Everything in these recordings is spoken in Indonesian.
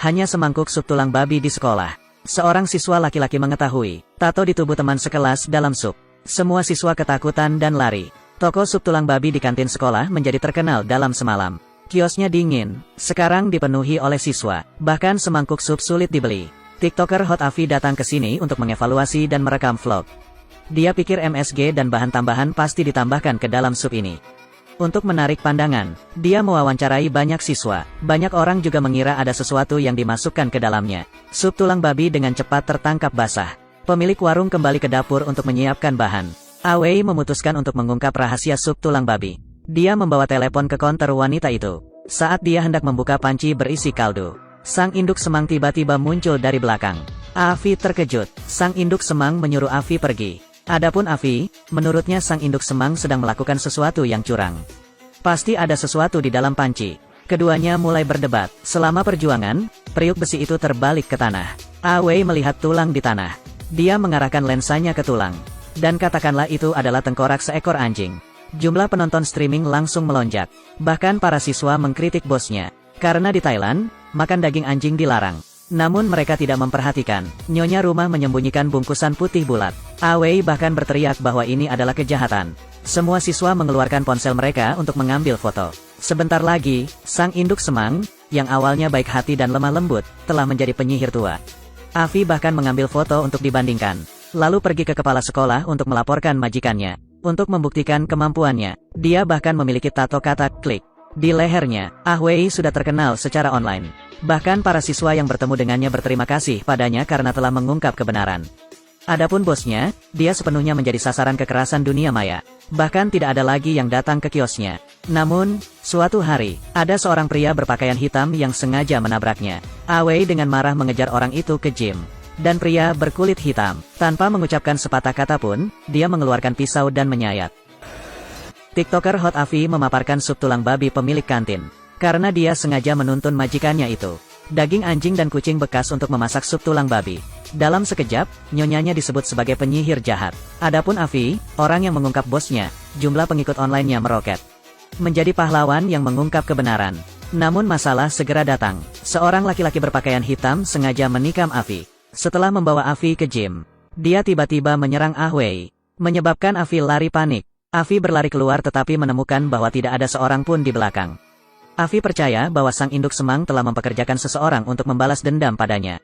hanya semangkuk sup tulang babi di sekolah. Seorang siswa laki-laki mengetahui tato di tubuh teman sekelas dalam sup. Semua siswa ketakutan dan lari. Toko sup tulang babi di kantin sekolah menjadi terkenal dalam semalam. Kiosnya dingin, sekarang dipenuhi oleh siswa. Bahkan semangkuk sup sulit dibeli. TikToker Hot Avi datang ke sini untuk mengevaluasi dan merekam vlog. Dia pikir MSG dan bahan tambahan pasti ditambahkan ke dalam sup ini. Untuk menarik pandangan, dia mewawancarai banyak siswa. Banyak orang juga mengira ada sesuatu yang dimasukkan ke dalamnya. Sup tulang babi dengan cepat tertangkap basah. Pemilik warung kembali ke dapur untuk menyiapkan bahan. Awei memutuskan untuk mengungkap rahasia sup tulang babi. Dia membawa telepon ke konter wanita itu. Saat dia hendak membuka panci berisi kaldu, sang induk semang tiba-tiba muncul dari belakang. Avi terkejut. Sang induk semang menyuruh Avi pergi. Adapun Avi, menurutnya sang induk semang sedang melakukan sesuatu yang curang. Pasti ada sesuatu di dalam panci. Keduanya mulai berdebat. Selama perjuangan, periuk besi itu terbalik ke tanah. Awei melihat tulang di tanah. Dia mengarahkan lensanya ke tulang. Dan katakanlah itu adalah tengkorak seekor anjing. Jumlah penonton streaming langsung melonjak. Bahkan para siswa mengkritik bosnya. Karena di Thailand, makan daging anjing dilarang. Namun mereka tidak memperhatikan. Nyonya rumah menyembunyikan bungkusan putih bulat. Awei bahkan berteriak bahwa ini adalah kejahatan. Semua siswa mengeluarkan ponsel mereka untuk mengambil foto. Sebentar lagi, sang induk semang, yang awalnya baik hati dan lemah lembut, telah menjadi penyihir tua. Avi bahkan mengambil foto untuk dibandingkan. Lalu pergi ke kepala sekolah untuk melaporkan majikannya. Untuk membuktikan kemampuannya, dia bahkan memiliki tato kata klik di lehernya. Awei sudah terkenal secara online. Bahkan para siswa yang bertemu dengannya berterima kasih padanya karena telah mengungkap kebenaran. Adapun bosnya, dia sepenuhnya menjadi sasaran kekerasan dunia maya. Bahkan tidak ada lagi yang datang ke kiosnya. Namun, suatu hari, ada seorang pria berpakaian hitam yang sengaja menabraknya. Awei dengan marah mengejar orang itu ke gym. Dan pria berkulit hitam, tanpa mengucapkan sepatah kata pun, dia mengeluarkan pisau dan menyayat. TikToker Hot Avi memaparkan sup tulang babi pemilik kantin. Karena dia sengaja menuntun majikannya itu. Daging anjing dan kucing bekas untuk memasak sup tulang babi. Dalam sekejap, nyonyanya disebut sebagai penyihir jahat. Adapun Avi, orang yang mengungkap bosnya, jumlah pengikut online-nya meroket. Menjadi pahlawan yang mengungkap kebenaran. Namun masalah segera datang. Seorang laki-laki berpakaian hitam sengaja menikam Avi. Setelah membawa Avi ke gym, dia tiba-tiba menyerang Awei. Menyebabkan Avi lari panik. Avi berlari keluar tetapi menemukan bahwa tidak ada seorang pun di belakang. Avi percaya bahwa sang induk semang telah mempekerjakan seseorang untuk membalas dendam padanya.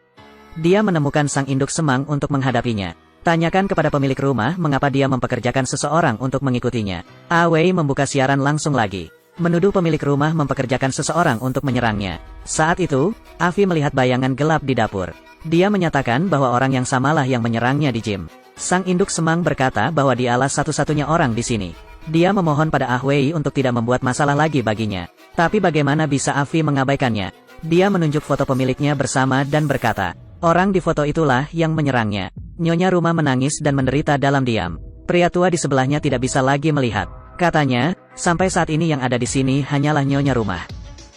Dia menemukan sang induk semang untuk menghadapinya. Tanyakan kepada pemilik rumah mengapa dia mempekerjakan seseorang untuk mengikutinya. Awei membuka siaran langsung lagi. Menuduh pemilik rumah mempekerjakan seseorang untuk menyerangnya. Saat itu, Avi melihat bayangan gelap di dapur. Dia menyatakan bahwa orang yang samalah yang menyerangnya di gym. Sang induk semang berkata bahwa dialah satu-satunya orang di sini. Dia memohon pada Awei untuk tidak membuat masalah lagi baginya. Tapi bagaimana bisa Avi mengabaikannya? Dia menunjuk foto pemiliknya bersama dan berkata, orang di foto itulah yang menyerangnya. Nyonya rumah menangis dan menderita dalam diam. Pria tua di sebelahnya tidak bisa lagi melihat. Katanya, sampai saat ini yang ada di sini hanyalah nyonya rumah.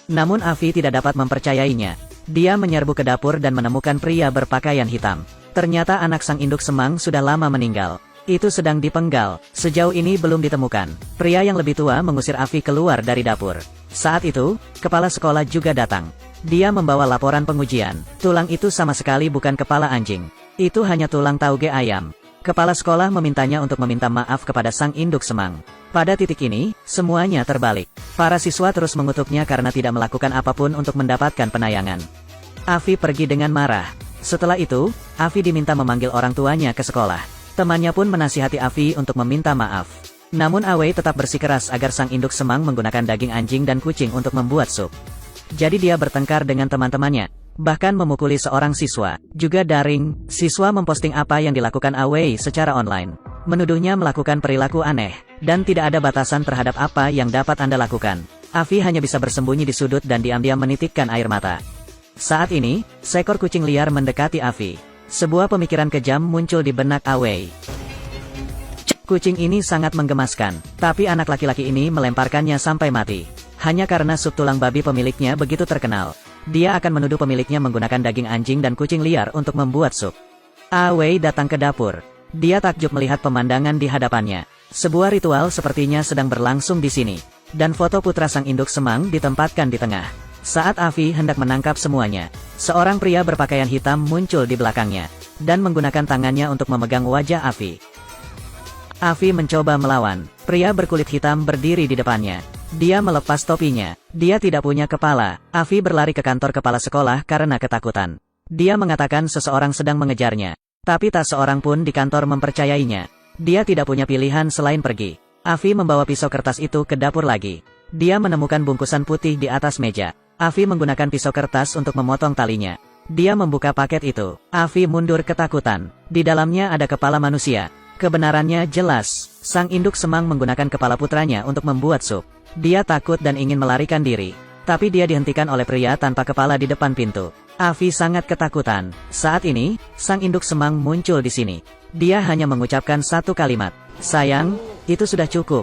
Namun Avi tidak dapat mempercayainya. Dia menyerbu ke dapur dan menemukan pria berpakaian hitam. Ternyata anak sang induk semang sudah lama meninggal. Itu sedang dipenggal. Sejauh ini belum ditemukan. Pria yang lebih tua mengusir Avi keluar dari dapur. Saat itu, kepala sekolah juga datang. Dia membawa laporan pengujian. Tulang itu sama sekali bukan kepala anjing. Itu hanya tulang tauge ayam. Kepala sekolah memintanya untuk meminta maaf kepada sang induk semang. Pada titik ini, semuanya terbalik. Para siswa terus mengutuknya karena tidak melakukan apapun untuk mendapatkan penayangan. Avi pergi dengan marah. Setelah itu, Avi diminta memanggil orang tuanya ke sekolah. Temannya pun menasihati Avi untuk meminta maaf. Namun Awei tetap bersikeras agar sang induk semang menggunakan daging anjing dan kucing untuk membuat sup. Jadi dia bertengkar dengan teman-temannya, bahkan memukuli seorang siswa. Juga daring, siswa memposting apa yang dilakukan Awei secara online. Menuduhnya melakukan perilaku aneh, dan tidak ada batasan terhadap apa yang dapat Anda lakukan. Avi hanya bisa bersembunyi di sudut dan diam-diam menitikkan air mata. Saat ini, seekor kucing liar mendekati Avi. Sebuah pemikiran kejam muncul di benak Awei. Kucing ini sangat menggemaskan, tapi anak laki-laki ini melemparkannya sampai mati. Hanya karena sup tulang babi pemiliknya begitu terkenal. Dia akan menuduh pemiliknya menggunakan daging anjing dan kucing liar untuk membuat sup. Awei datang ke dapur. Dia takjub melihat pemandangan di hadapannya. Sebuah ritual sepertinya sedang berlangsung di sini. Dan foto putra sang induk semang ditempatkan di tengah. Saat Avi hendak menangkap semuanya, seorang pria berpakaian hitam muncul di belakangnya, dan menggunakan tangannya untuk memegang wajah Avi. Avi mencoba melawan. Pria berkulit hitam berdiri di depannya. Dia melepas topinya. Dia tidak punya kepala. Avi berlari ke kantor kepala sekolah karena ketakutan. Dia mengatakan seseorang sedang mengejarnya. Tapi tak seorang pun di kantor mempercayainya. Dia tidak punya pilihan selain pergi. Avi membawa pisau kertas itu ke dapur lagi. Dia menemukan bungkusan putih di atas meja. Avi menggunakan pisau kertas untuk memotong talinya. Dia membuka paket itu. Avi mundur ketakutan. Di dalamnya ada kepala manusia. Kebenarannya jelas. Sang induk semang menggunakan kepala putranya untuk membuat sup. Dia takut dan ingin melarikan diri. Tapi dia dihentikan oleh pria tanpa kepala di depan pintu. Avi sangat ketakutan. Saat ini, sang induk semang muncul di sini. Dia hanya mengucapkan satu kalimat. Sayang, itu sudah cukup.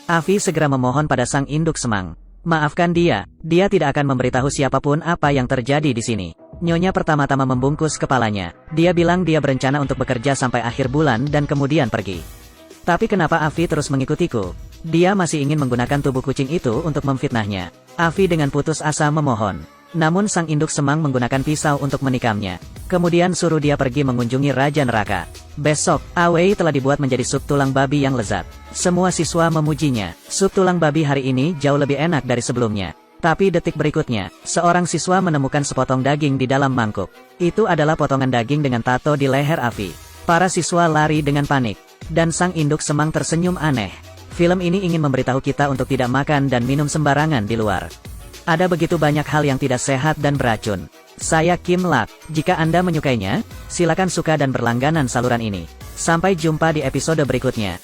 Avi segera memohon pada sang induk semang. Maafkan dia tidak akan memberitahu siapapun apa yang terjadi di sini. Nyonya pertama-tama membungkus kepalanya. Dia bilang dia berencana untuk bekerja sampai akhir bulan dan kemudian pergi. Tapi kenapa Avi terus mengikutiku? Dia masih ingin menggunakan tubuh kucing itu untuk memfitnahnya. Avi dengan putus asa memohon. Namun sang induk semang menggunakan pisau untuk menikamnya. Kemudian suruh dia pergi mengunjungi Raja Neraka. Besok, Awei telah dibuat menjadi sup tulang babi yang lezat. Semua siswa memujinya. Sup tulang babi hari ini jauh lebih enak dari sebelumnya. Tapi detik berikutnya, seorang siswa menemukan sepotong daging di dalam mangkuk. Itu adalah potongan daging dengan tato di leher Avi. Para siswa lari dengan panik. Dan sang induk semang tersenyum aneh. Film ini ingin memberitahu kita untuk tidak makan dan minum sembarangan di luar. Ada begitu banyak hal yang tidak sehat dan beracun. Saya Kim Lak. Jika Anda menyukainya, silakan suka dan berlangganan saluran ini. Sampai jumpa di episode berikutnya.